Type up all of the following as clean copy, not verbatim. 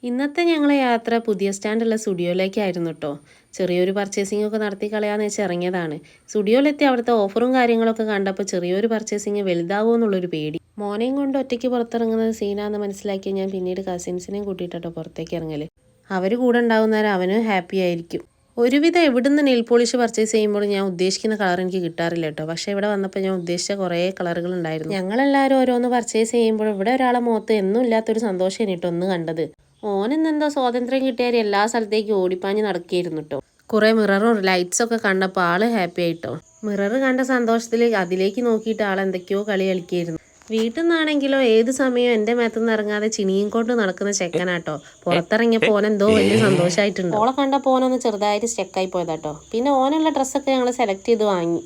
ഇന്നത്തെ ഞങ്ങളെ യാത്ര പുതിയ സ്റ്റാൻഡുള്ള സ്റ്റുഡിയോയിലേക്കായിരുന്നു കേട്ടോ. ചെറിയൊരു പർച്ചേസിംഗ് ഒക്കെ നടത്തി കളയാന്ന് വെച്ച് ഇറങ്ങിയതാണ്. സ്റ്റുഡിയോയിലെത്തി അവിടുത്തെ ഓഫറും കാര്യങ്ങളൊക്കെ കണ്ടപ്പോൾ ചെറിയൊരു പർച്ചേസിംഗ് വലുതാവുമോ എന്നുള്ളൊരു പേടി. മോനെയും കൊണ്ട് ഒറ്റയ്ക്ക് പുറത്തിറങ്ങുന്നത് സീനാന്ന് മനസ്സിലാക്കി ഞാൻ പിന്നീട് കസിൻസിനെയും കൂട്ടിയിട്ടോ പുറത്തേക്ക് ഇറങ്ങല്. അവർ കൂടെ ഉണ്ടാകുന്നേരം അവനും ഹാപ്പി ആയിരിക്കും. ഒരുവിധം എവിടുന്ന് നെയിൽ പോളിഷ് പർച്ചേസ് ചെയ്യുമ്പോൾ ഞാൻ ഉദ്ദേശിക്കുന്ന കളർ എനിക്ക് കിട്ടാറില്ല കേട്ടോ. പക്ഷേ ഇവിടെ വന്നപ്പോൾ ഞാൻ ഉദ്ദേശിച്ച കുറേ കളറുകൾ ഉണ്ടായിരുന്നു. ഞങ്ങളെല്ലാവരും ഓരോന്ന് പർച്ചേസ് ചെയ്യുമ്പോൾ ഇവിടെ ഒരാളെ മുഖത്ത് എന്നും ഇല്ലാത്തൊരു സന്തോഷം കേട്ടോ ഒന്ന് കണ്ടത്. ഓനെന്തെന്തോ സ്വാതന്ത്ര്യം കിട്ടിയാൽ എല്ലാ സ്ഥലത്തേക്കും ഓടിപ്പാഞ്ഞ് നടക്കുകയായിരുന്നു കേട്ടോ. കുറേ മിററും ലൈറ്റ്സൊക്കെ കണ്ടപ്പോൾ ആള് ഹാപ്പി ആയിട്ടോ. മിറർ കണ്ട സന്തോഷത്തിൽ അതിലേക്ക് നോക്കിയിട്ട് ആൾ എന്തൊക്കെയോ കളി കളിക്കുകയായിരുന്നു. വീട്ടിൽ നിന്നാണെങ്കിലോ ഏത് സമയവും എൻ്റെ മേത്തുനിന്ന് ഇറങ്ങാതെ ചിനിയും കൊണ്ട് നടക്കുന്ന ചെക്കനാട്ടോ. പുറത്തിറങ്ങിയപ്പോൾ ഓനെന്തോ വലിയ സന്തോഷമായിട്ടുണ്ട്. ഓളെ കണ്ടപ്പോൾ ഓനൊന്ന് ചെറുതായിട്ട് സ്റ്റെക്കായി പോയതാട്ടോ. പിന്നെ ഓനുള്ള ഡ്രസ്സൊക്കെ ഞങ്ങൾ സെലക്ട് ചെയ്ത് വാങ്ങി.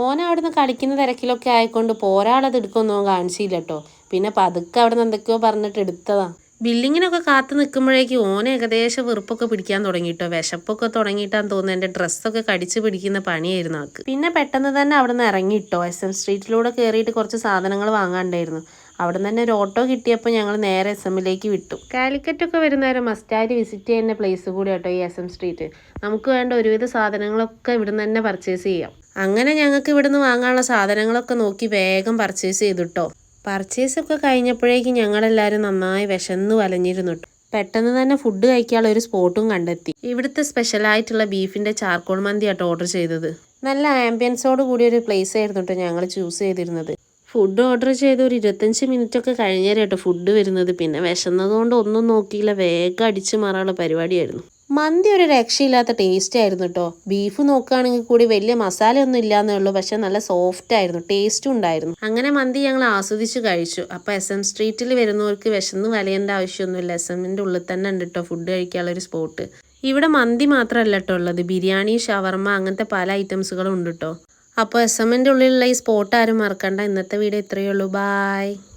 ഓന അവിടുന്ന് കളിക്കുന്ന തിരക്കിലൊക്കെ ആയിക്കൊണ്ട് പോരാളത് എടുക്കൊന്നും കാണിച്ചില്ല കേട്ടോ. പിന്നെ പതുക്കെ അവിടെ നിന്ന് എന്തൊക്കെയോ പറഞ്ഞിട്ട് എടുത്തതാ. ബില്ലിങ്ങിനൊക്കെ കാത്തു നിൽക്കുമ്പോഴേക്കും ഓന ഏകദേശം വെറുപ്പൊക്കെ പിടിക്കാൻ തുടങ്ങിയിട്ടോ. വിശപ്പൊക്കെ തുടങ്ങിയിട്ടാന്ന് തോന്നുന്നു. എൻ്റെ ഡ്രസ്സൊക്കെ കടിച്ചു പിടിക്കുന്ന പണിയായിരുന്നു ആൾക്ക്. പിന്നെ പെട്ടെന്ന് തന്നെ അവിടെ നിന്ന് ഇറങ്ങിയിട്ടോ. SM സ്ട്രീറ്റിലൂടെ കയറിയിട്ട് കുറച്ച് സാധനങ്ങൾ വാങ്ങാണ്ടായിരുന്നു. അവിടെ നിന്ന് തന്നെ ഒരു ഓട്ടോ കിട്ടിയപ്പോൾ ഞങ്ങൾ നേരെ SMലേക്ക് വിട്ടു. കാലിക്കറ്റൊക്കെ വരുന്നവരെ മസ്റ്റായിട്ട് വിസിറ്റ് ചെയ്യുന്ന പ്ലേസ് കൂടി കേട്ടോ ഈ SM സ്ട്രീറ്റ്. നമുക്ക് വേണ്ട ഒരുവിധ സാധനങ്ങളൊക്കെ ഇവിടുന്ന് തന്നെ പർച്ചേസ് ചെയ്യാം. അങ്ങനെ ഞങ്ങൾക്ക് ഇവിടുന്ന് വാങ്ങാനുള്ള സാധനങ്ങളൊക്കെ നോക്കി വേഗം പർച്ചേസ് ചെയ്തിട്ടോ. പർച്ചേസൊക്കെ കഴിഞ്ഞപ്പോഴേക്കും ഞങ്ങളെല്ലാവരും നന്നായി വിശന്ന് വലഞ്ഞിരുന്നു. പെട്ടെന്ന് തന്നെ ഫുഡ് കഴിക്കാനുള്ള ഒരു സ്പോട്ടും കണ്ടെത്തി. ഇവിടുത്തെ സ്പെഷ്യലായിട്ടുള്ള ബീഫിൻ്റെ ചാർക്കോൾ മന്തിയാട്ടോ ഓർഡർ ചെയ്തത്. നല്ല ആംബിയൻസോട് കൂടിയ ഒരു പ്ലേസ് ആയിരുന്നു കേട്ടോ ഞങ്ങൾ ചൂസ് ചെയ്തിരുന്നത്. ഫുഡ് ഓർഡർ ചെയ്ത് ഒരു 25 മിനിറ്റൊക്കെ കഴിഞ്ഞേരട്ടോ ഫുഡ് വരുന്നത്. പിന്നെ വിശന്നതുകൊണ്ട് ഒന്നും നോക്കിയില്ല, വേഗം അടിച്ച് മാറാനുള്ള പരിപാടിയായിരുന്നു. മന്തി ഒരു രക്ഷയില്ലാത്ത ടേസ്റ്റ് ആയിരുന്നു കേട്ടോ. ബീഫ് നോക്കുകയാണെങ്കിൽ കൂടി വലിയ മസാലയൊന്നും ഇല്ലാന്നേ ഉള്ളൂ, പക്ഷെ നല്ല സോഫ്റ്റ് ആയിരുന്നു, ടേസ്റ്റും ഉണ്ടായിരുന്നു. അങ്ങനെ മന്തി ഞങ്ങൾ ആസ്വദിച്ച് കഴിച്ചു. അപ്പോൾ SM സ്ട്രീറ്റിൽ വരുന്നവർക്ക് വിശന്ന് വലയേണ്ട ആവശ്യമൊന്നുമില്ല. SMൻ്റെ ഉള്ളിൽ തന്നെ ഉണ്ട് കേട്ടോ ഫുഡ് കഴിക്കാനുള്ള ഒരു സ്പോട്ട്. ഇവിടെ മന്തി മാത്രമല്ല കേട്ടോ ഉള്ളത്, ബിരിയാണി, ഷവർമ അങ്ങനത്തെ പല ഐറ്റംസുകളും ഉണ്ട് കേട്ടോ. അപ്പോൾ SMൻ്റെ ഉള്ളിലുള്ള ഈ സ്പോട്ട് ആരും മറക്കണ്ട. ഇന്നത്തെ വീഡിയോ ഇത്രയേ ഉള്ളൂ. ബായ്.